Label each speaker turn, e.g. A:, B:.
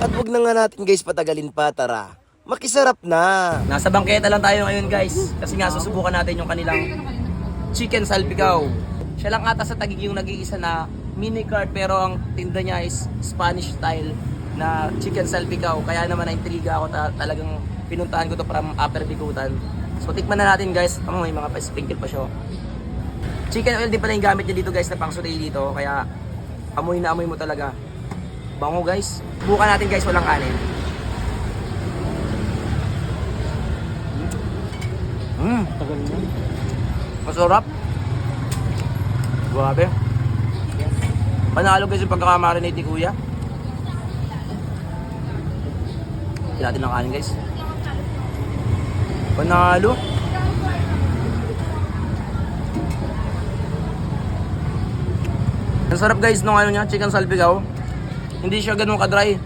A: At wag na nga natin guys patagalin pa, tara. Makisarap na.
B: Nasa bangketa lang tayo ngayon guys. Kasi nga susubukan natin yung kanilang chicken salpicao. Siya lang ata sa Taguig yung nag-iisa na mini cart pero ang tinda niya is Spanish style na chicken salpicao. Kaya naman na-intriga ako talagang pinuntahan ko to from Upper Bikutan. So tikman na natin guys. May mga pa-sprinkle pa siya. Chicken oil din pala yung gamit niya dito guys na pang saute dito. Kaya amoy na amoy mo talaga. Bango guys. Bukan natin guys, walang kanin.
C: Tagal na.
B: Masarap. Grabe. Panalo guys yung pagkakamarinate ni Kuya. Hindi natin ng kanin guys. Panalo. Ang sarap guys nung ano niya, chicken salpicao. Hindi siya ganun ka-dry.